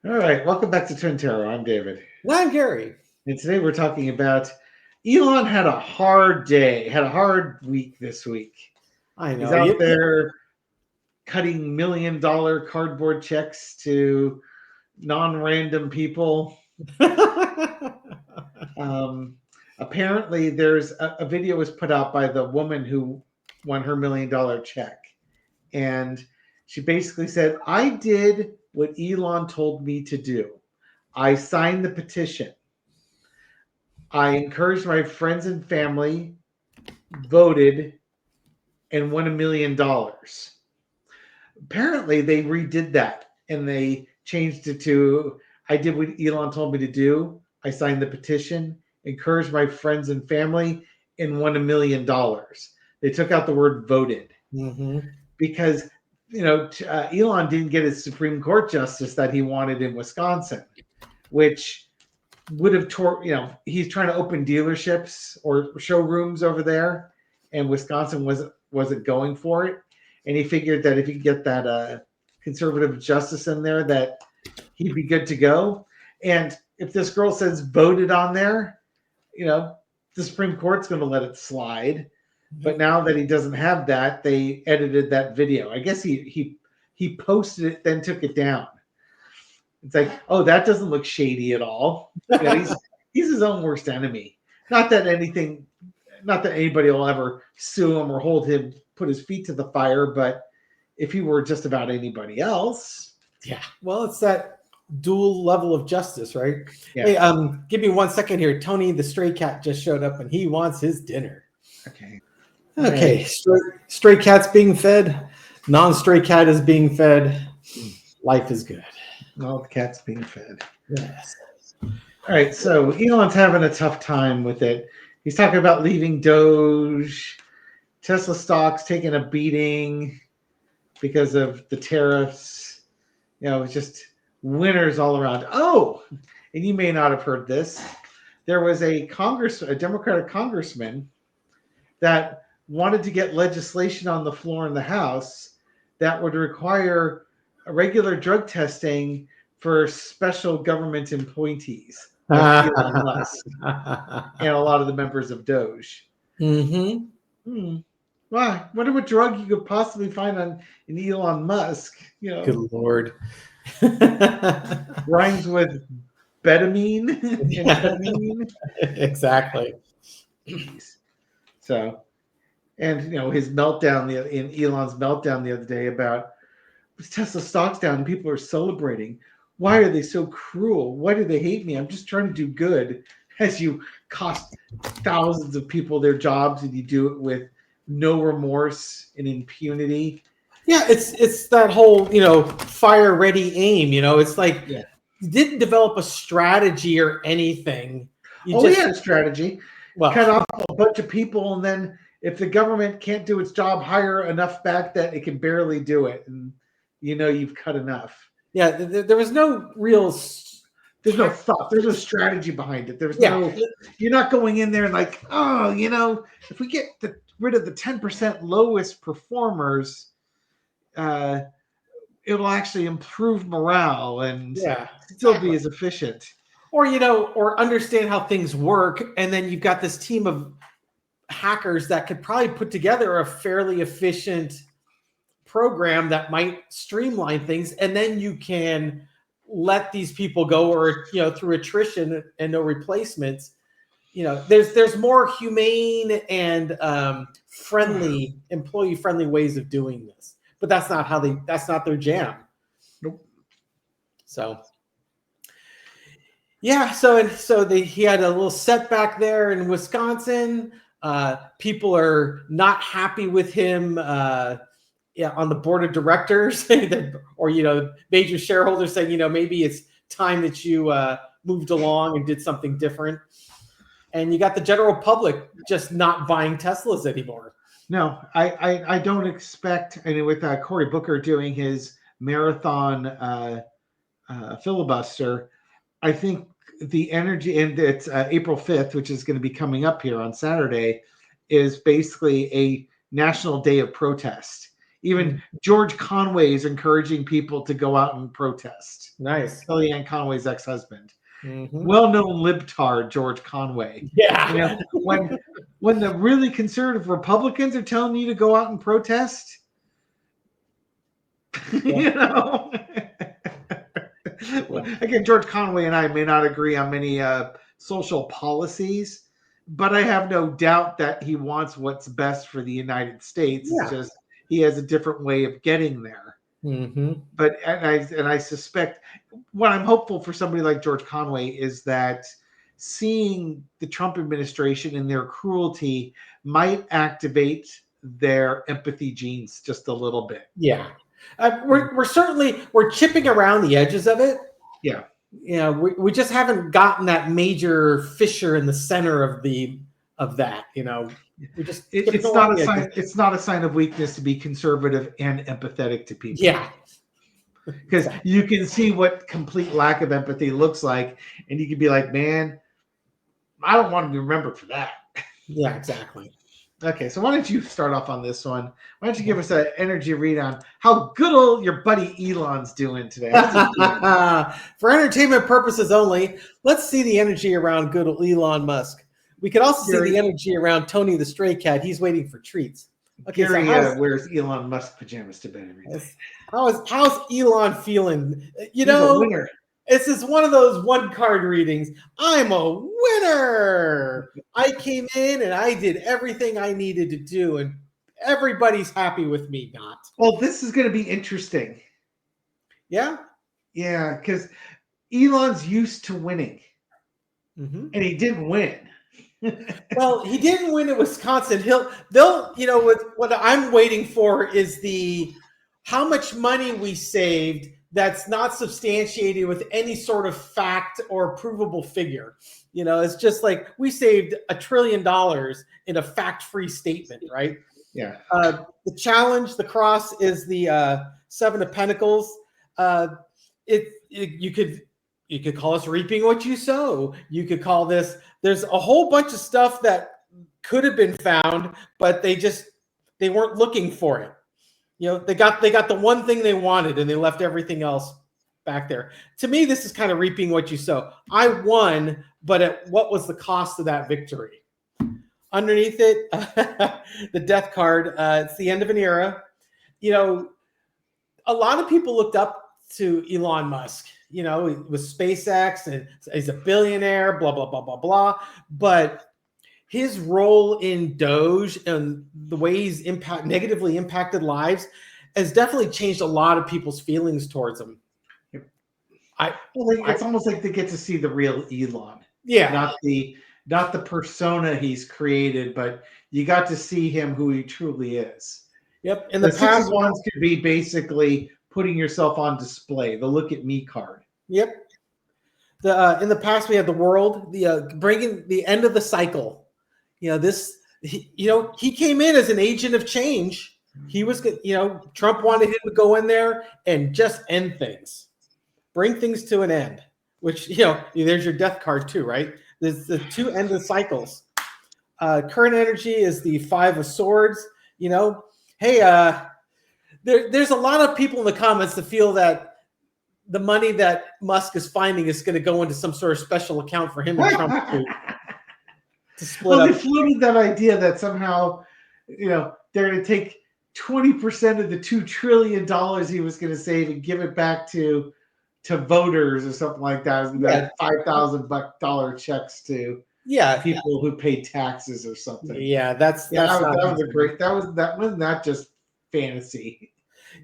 All right, welcome back to Twin Terror. I'm David. And I'm Gary. And today we're talking about Elon had a hard day, had a hard week this week. I He's know. out there cutting $1 million cardboard checks to non-random people. Um, Apparently, there's a video was put out by the woman who won her $1 million check. And she basically said, I did what Elon told me to do. I signed the petition. I encouraged my friends and family, voted, and won $1 million. Apparently, they redid that and they changed it to I did what Elon told me to do. I signed the petition, encouraged my friends and family, and won $1 million. They took out the word voted Mm-hmm. because Elon didn't get his Supreme Court justice that he wanted in Wisconsin, which would have he's trying to open dealerships or showrooms over there, and Wisconsin wasn't going for it, and he figured that if he could get that conservative justice in there, that he'd be good to go. And if this girl says voted on there, the Supreme Court's going to let it slide. But now that he doesn't have that, they edited that video. I guess he posted it, then took it down. It's like, oh, that doesn't look shady at all. He's his own worst enemy. Not that anybody will ever sue him or put his feet to the fire, but if he were just about anybody else. Yeah. Well, it's that dual level of justice, right? Yeah. Hey, give me 1 second here. Tony, the stray cat, just showed up and he wants his dinner. Okay. Okay. Stray cat's being fed. Non-stray cat is being fed. Life is good. All the cat's being fed. Yes. All right. So Elon's having a tough time with it. He's talking about leaving Doge. Tesla stocks taking a beating because of the tariffs. Just winners all around. Oh, and you may not have heard this. There was a Democratic congressman that wanted to get legislation on the floor in the House that would require regular drug testing for special government appointees, like Elon Musk and a lot of the members of Doge. Mm-hmm. Wow, wonder what drug you could possibly find in Elon Musk. Good Lord. Rhymes with betamine. Exactly. So, and his meltdown in Elon's meltdown the other day about Tesla stocks down and people are celebrating. Why are they so cruel? Why do they hate me? I'm just trying to do good. As you cost thousands of people their jobs and you do it with no remorse and impunity. Yeah, it's that whole, fire ready aim, it's like you didn't develop a strategy or anything. He had a strategy. Well, cut off a bunch of people, and then if the government can't do its job, hire enough back that it can barely do it. And you've cut enough. Yeah, there was no real. There's no thought. There's no strategy behind it. There's no. You're not going in there and like, oh, if we get rid of the 10% lowest performers, it'll actually improve morale and still be as efficient. Or or understand how things work, and then you've got this team of hackers that could probably put together a fairly efficient program that might streamline things, and then you can let these people go, or through attrition and no replacements. There's more humane and employee friendly ways of doing this, but that's not their jam. Nope. So yeah, he had a little setback there in Wisconsin. People are not happy with him on the board of directors, or major shareholders saying, maybe it's time that you moved along and did something different. And you got the general public just not buying Teslas anymore. No, I don't expect. With Cory Booker doing his marathon filibuster, I think the energy, and it's April 5th, which is going to be coming up here on Saturday, is basically a national day of protest. Even George Conway is encouraging people to go out and protest. Nice. Kellyanne Conway's ex-husband. Mm-hmm. Well-known libtard George Conway. Yeah. You know, when the really conservative Republicans are telling you to go out and protest, you know. Again, George Conway and I may not agree on many social policies, but I have no doubt that he wants what's best for the United States. Yeah. It's just he has a different way of getting there. Mm-hmm. But I suspect what I'm hopeful for somebody like George Conway is that seeing the Trump administration and their cruelty might activate their empathy genes just a little bit. Yeah. We're certainly chipping around the edges of it. Yeah. You know, we just haven't gotten that major fissure in the center of that. You know, we just it's not a sign. It's not a sign of weakness to be conservative and empathetic to people. Yeah, because you can see what complete lack of empathy looks like, and you can be like, man, I don't want to be remembered for that. Yeah, exactly. Okay, so why don't you start off on this one? Why don't you give us an energy read on how good old your buddy Elon's doing today? For entertainment purposes only, let's see the energy around good old Elon Musk. We could also see the energy around Tony the stray cat. He's waiting for treats. Okay, Gary wears Elon Musk pajamas to bed every day. How's Elon feeling? You know, he's a winner. This is one of those one card readings. I'm a winner. I came in and I did everything I needed to do, and everybody's happy with me. Not. Well, this is going to be interesting. Yeah. Yeah, because Elon's used to winning, and he didn't win. Well, he didn't win at Wisconsin. They'll, you know, with what I'm waiting for is how much money we saved that's not substantiated with any sort of fact or provable figure. You know, it's just like we saved $1 trillion in a fact-free statement, right? Yeah. The challenge, the cross, is the Seven of Pentacles. You could call us reaping what you sow. You could call this. There's a whole bunch of stuff that could have been found, but they weren't looking for it. You know, they got the one thing they wanted, and they left everything else back there. To me, this is kind of reaping what you sow. I won, but what was the cost of that victory? Underneath it, the death card. It's the end of an era. You know, a lot of people looked up to Elon Musk. You know, with SpaceX, and he's a billionaire, blah, blah, blah, blah, blah. But his role in Doge and the way he's negatively impacted lives has definitely changed a lot of people's feelings towards him. It's almost like they get to see the real Elon. Yeah. Not the persona he's created, but you got to see him who he truly is. Yep. And the Six of Wands could be basically putting yourself on display, the look at me card. Yep. In the past, we had the world, bringing the end of the cycle. You know, he came in as an agent of change. He was, you know, Trump wanted him to go in there and just end things, bring things to an end, which, you know, there's your death card too, right? There's the two endless cycles. Current energy is the Five of Swords. You know, hey, there's a lot of people in the comments that feel that the money that Musk is finding is going to go into some sort of special account for him and Trump to split up. They floated that idea that somehow, you know, they're going to take 20% of the $2 trillion he was going to save and give it back to voters or something like that. Yeah. $5,000 checks to people who pay taxes or something. Yeah, that was a great. Wasn't that just fantasy?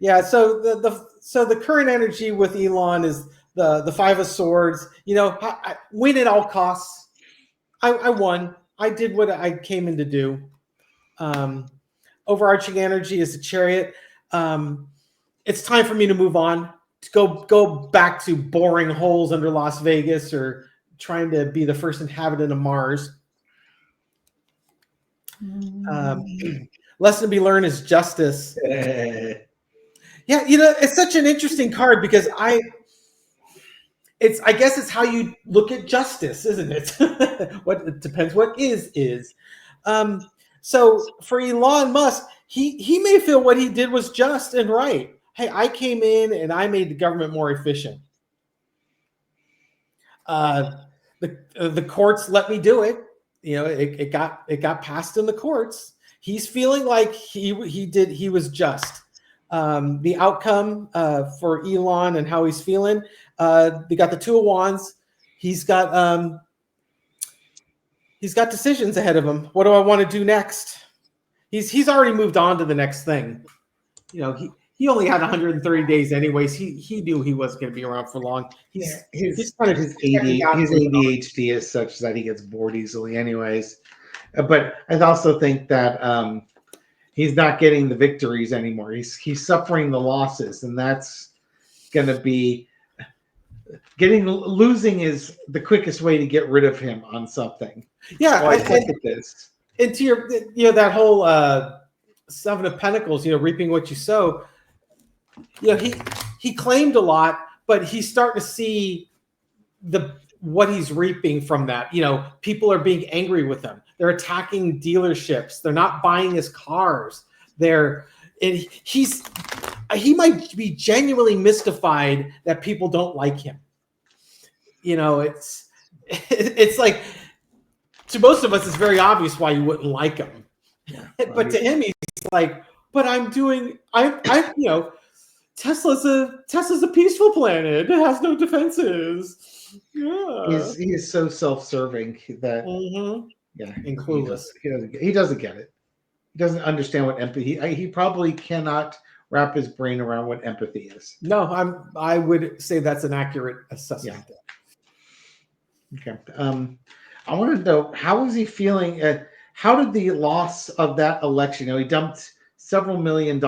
Yeah, so the current energy with Elon is the Five of Swords. You know, I win at all costs. I won. I did what I came in to do. Overarching energy is the Chariot. It's time for me to move on, to go back to boring holes under Las Vegas or trying to be the first inhabitant of Mars. Lesson to be learned is justice. Yeah, you know, it's such an interesting card because I guess it's how you look at justice, isn't it? It depends what is. So for Elon Musk, he may feel what he did was just and right. Hey, I came in and I made the government more efficient. The courts let me do it. It got passed in the courts. He's feeling like he was just. The outcome for Elon and how he's feeling. They got the Two of Wands. He's got decisions ahead of him. What do I want to do next? He's already moved on to the next thing. He only had 130 days anyways. He knew he wasn't going to be around for long. His ADHD is such that he gets bored easily anyways. But I also think that he's not getting the victories anymore. He's suffering the losses, and that's going to be losing is the quickest way to get rid of him on something. Yeah, so I look at this. And to your, that whole Seven of Pentacles, reaping what you sow. He claimed a lot, but he's starting to see what he's reaping from that. People are being angry with him. They're attacking dealerships. They're not buying his cars. He might be genuinely mystified that people don't like him. It's like, to most of us, it's very obvious why you wouldn't like him. Yeah, but to him, he's like, but Tesla's a peaceful planet. It has no defenses. Yeah. He is so self-serving that and clueless. He doesn't get it. He doesn't understand what empathy. He probably cannot wrap his brain around what empathy is. No, I would say that's an accurate assessment. Yeah. Okay. I want to know, how is he feeling? How did the loss of that election? He dumped several $1 million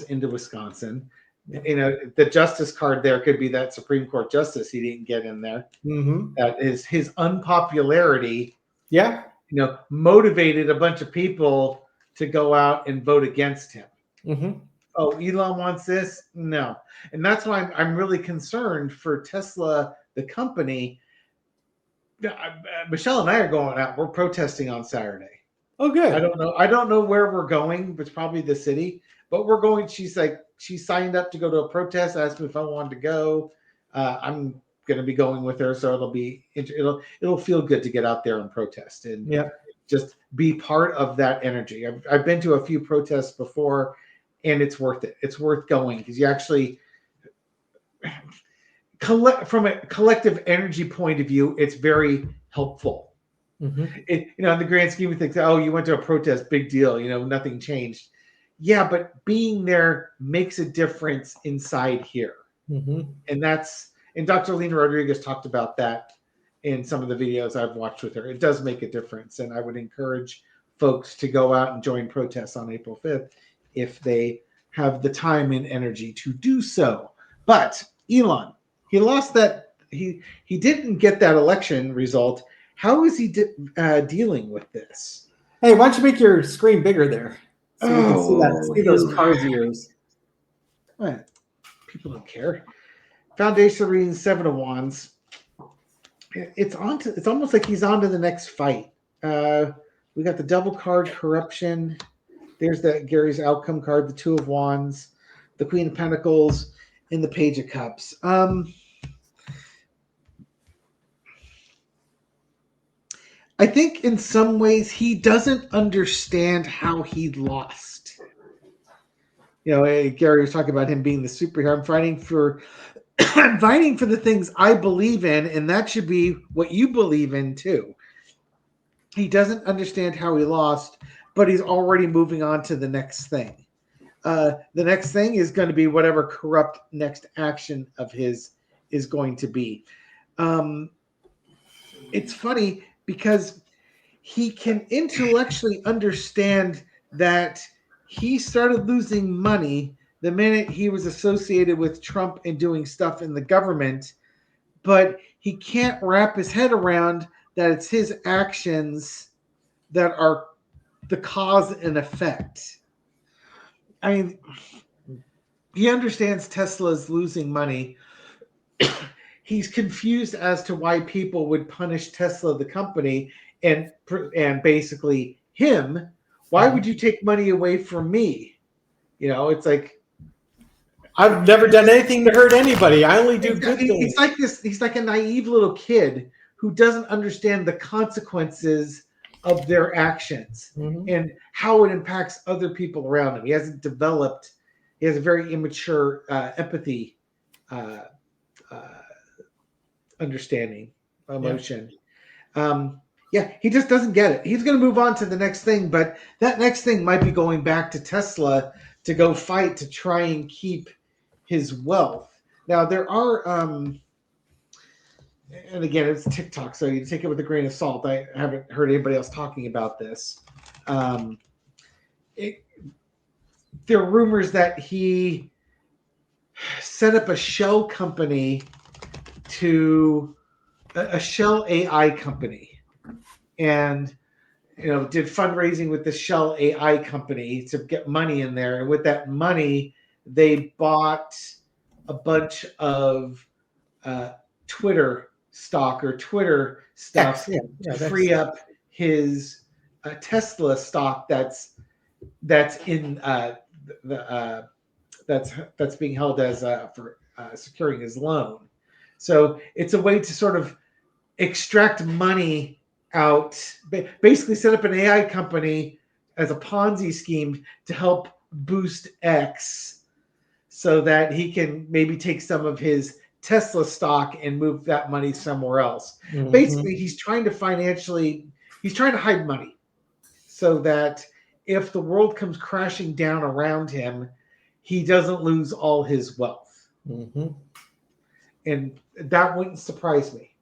into Wisconsin. The justice card there could be that Supreme Court justice he didn't get in there. Mm-hmm. That is his unpopularity. Yeah. Motivated a bunch of people to go out and vote against him. Mm-hmm. Oh, Elon wants this? No. And that's why I'm really concerned for Tesla, the company. Michelle and I are going out. We're protesting on Saturday. Oh, good. I don't know where we're going, but it's probably the city. But we're going. She's like, she signed up to go to a protest. Asked me if I wanted to go. I'm going to be going with her, so it'll feel good to get out there and protest and just be part of that energy. I've been to a few protests before, and it's worth it. It's worth going because you actually from a collective energy point of view, it's very helpful. Mm-hmm. In the grand scheme of things, you went to a protest, big deal. Nothing changed. Yeah, but being there makes a difference inside here. Mm-hmm. And Dr. Lena Rodriguez talked about that in some of the videos I've watched with her. It does make a difference. And I would encourage folks to go out and join protests on April 5th if they have the time and energy to do so. But Elon, he lost that. He didn't get that election result. How is he dealing with this? Hey, why don't you make your screen bigger there? So you can see those cards of yours. What? People don't care. Foundation reading, Seven of Wands. It's almost like he's on to the next fight. We got the Devil card, Corruption. There's Gary's outcome card, the Two of Wands, the Queen of Pentacles, and the Page of Cups. I think in some ways he doesn't understand how he lost. Gary was talking about him being the superhero. I'm fighting for the things I believe in, and that should be what you believe in too. He doesn't understand how he lost, but he's already moving on to the next thing. The next thing is going to be whatever corrupt next action of his is going to be. It's funny because he can intellectually understand that he started losing money the minute he was associated with Trump and doing stuff in the government, but he can't wrap his head around that it's his actions that are the cause and effect. I mean, he understands Tesla's losing money. He's confused as to why people would punish Tesla, the company, and basically him, Why would you take money away from me? It's like, I've never done anything to hurt anybody. I only do good things. It's like this. He's like a naive little kid who doesn't understand the consequences of their actions and how it impacts other people around him. He hasn't developed. He has a very immature empathy, understanding, emotion. He just doesn't get it. He's going to move on to the next thing, but that next thing might be going back to Tesla to go fight to try and keep his wealth. Now there are, and again, it's TikTok, so you take it with a grain of salt. I haven't heard anybody else talking about this. There are rumors that he set up a shell company a shell AI company, and did fundraising with the shell AI company to get money in there. And with that money, they bought a bunch of Twitter stock or Twitter stuff to free up his Tesla stock that's in that's being held as for securing his loan. So it's a way to sort of extract money out, basically set up an AI company as a Ponzi scheme to help boost X so that he can maybe take some of his Tesla stock and move that money somewhere else. Basically, he's trying to hide money so that if the world comes crashing down around him, he doesn't lose all his wealth. And that wouldn't surprise me.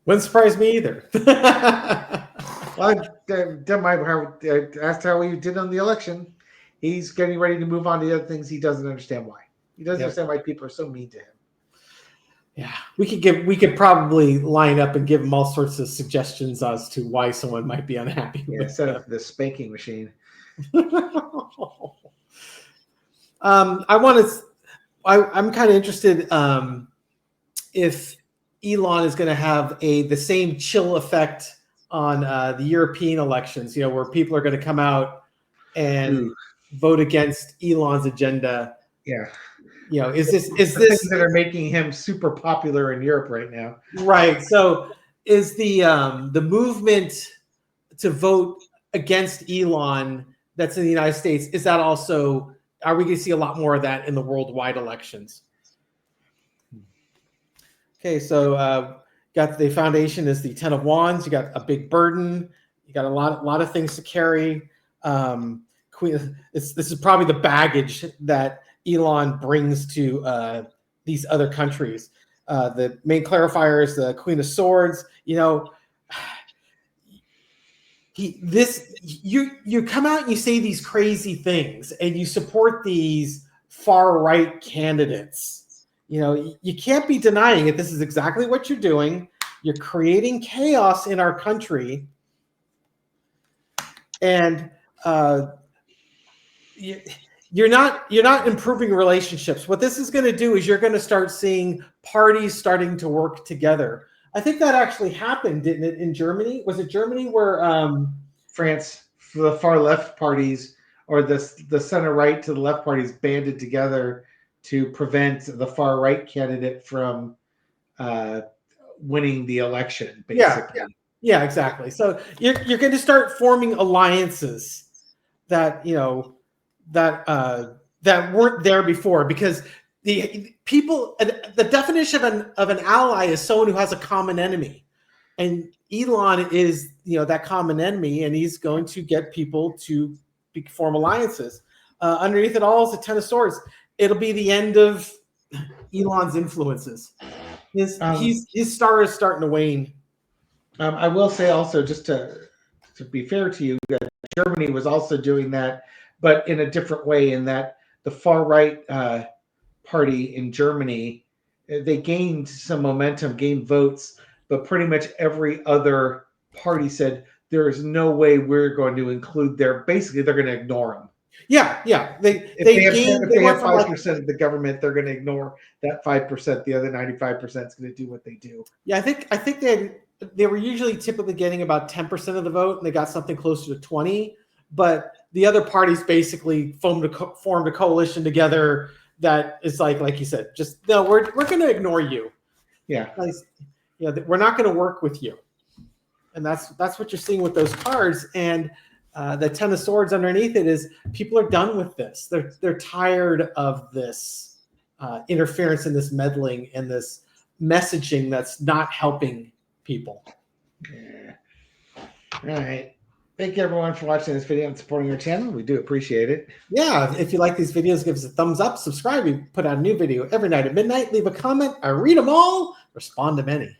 Wouldn't surprise me either. Well, I asked how he did on the election. He's getting ready to move on to the other things. He doesn't understand why. He doesn't understand why people are so mean to him. Yeah, we could probably line up and give him all sorts of suggestions as to why someone might be unhappy. Set up the spanking machine. I'm kind of interested if Elon is going to have the same chill effect on the European elections, where people are going to come out and vote against Elon's agenda. Yeah. Is this things that are making him super popular in Europe right now? Right. So is the movement to vote against Elon that's in the United States, is that also, are we going to see a lot more of that in the worldwide elections? Okay, so got the foundation is the 10 of Wands. You got a big burden. You got a lot of things to carry. Queen. This is probably the baggage that Elon brings to these other countries. The main clarifier is the Queen of Swords. You come out and you say these crazy things and you support these far right candidates. You can't be denying it. This is exactly what you're doing. You're creating chaos in our country, and you're not improving relationships. What this is going to do is you're going to start seeing parties starting to work together. I think that actually happened, didn't it, in Germany? Was it Germany where France, the far left parties or the center right to the left parties banded together to prevent the far right candidate from winning the election, basically. Yeah, exactly. So you're going to start forming alliances that that weren't there before, because the definition of an ally is someone who has a common enemy, and Elon is that common enemy, and he's going to get people to form alliances. Underneath it all is the 10 of Swords. It'll be the end of Elon's influences. His star is starting to wane. I will say also, just to be fair to you, that Germany was also doing that, but in a different way, in that the far right party in Germany, they gained some momentum, gained votes, but pretty much every other party said there is no way we're going to include basically they're going to ignore them. Yeah. If they have 5% of the government, they're going to ignore that 5%. The other 95% is going to do what they do. Yeah, I think they had they were usually typically getting about 10% of the vote, and they got something closer to 20. But the other parties basically formed a coalition together that is like you said, just no, we're going to ignore you. Yeah. We're not going to work with you. And that's what you're seeing with those cards. And the Ten of Swords underneath it is people are done with this. They're tired of this interference and this meddling and this messaging that's not helping people. Yeah. All right. Thank you everyone for watching this video and supporting our channel. We do appreciate it. Yeah, if you like these videos, give us a thumbs up, subscribe. We put out a new video every night at midnight. Leave a comment. I read them all, respond to many.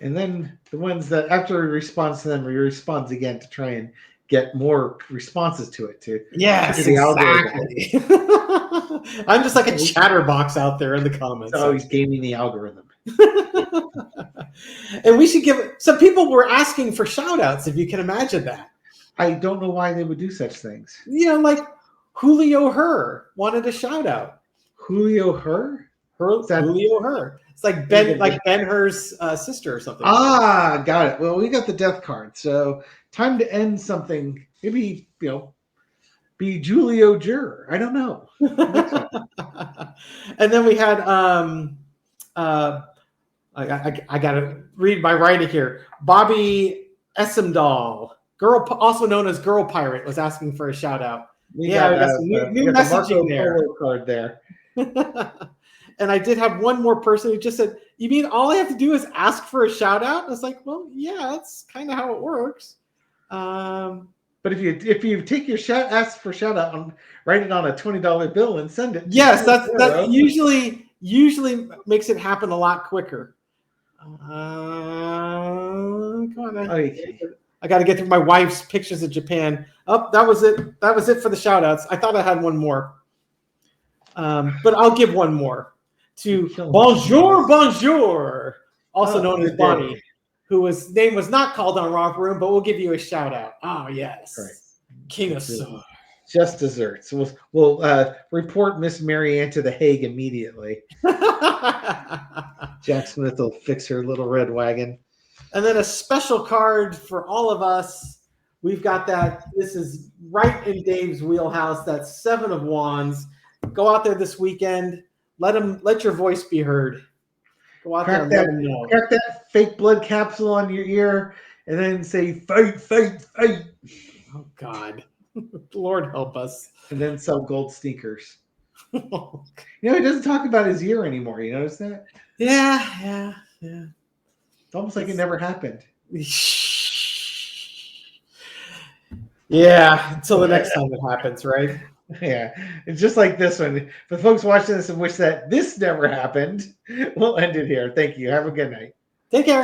And then the ones that after we respond to them, we respond again to try and get more responses to it too. Yes, exactly. I'm just like a chatterbox out there in the comments. It's always gaming the algorithm. And we should give some people were asking for shout outs, if you can imagine that. I don't know why they would do such things. Like Julio Her wanted a shout out. Julio Her? Julio Her. It's like Ben-Hur's sister or something. Ah, got it. Well, we got the death card. So time to end something. Maybe, be Julio Jur. I don't know. And then we had I gotta read my writing here. Bobby Essemdahl, also known as Girl Pirate, was asking for a shout out. We got some new messaging there. Card there. And I did have one more person who just said, "You mean all I have to do is ask for a shout out?" I was like, "Well, yeah, that's kind of how it works." But if you take your ask for shout out, write it on a $20 bill and send it. Yes, that usually makes it happen a lot quicker. Come on, I got to get through my wife's pictures of Japan. Oh, that was it. That was it for the shout outs. I thought I had one more. But I'll give one more to Bonjour, also known as Bonnie, whose name was not called on Romper Room, but we'll give you a shout out. Oh, yes. Right. King of Swords. Just desserts. We'll report Miss Marianne to the Hague immediately. Jack Smith will fix her little red wagon. And then a special card for all of us. We've got that. This is right in Dave's wheelhouse. That's 7 of Wands. Go out there this weekend. Let your voice be heard. Go out there and let them know. Crack that fake blood capsule on your ear and then say, fight, fight, fight. Oh, God. Lord help us. And then sell gold sneakers. He doesn't talk about his ear anymore. You notice that? Yeah. It's almost like it never happened. Yeah, until the next time it happens, right? Yeah, it's just like this one. For folks watching this and wish that this never happened, we'll end it here. Thank you. Have a good night. Take care.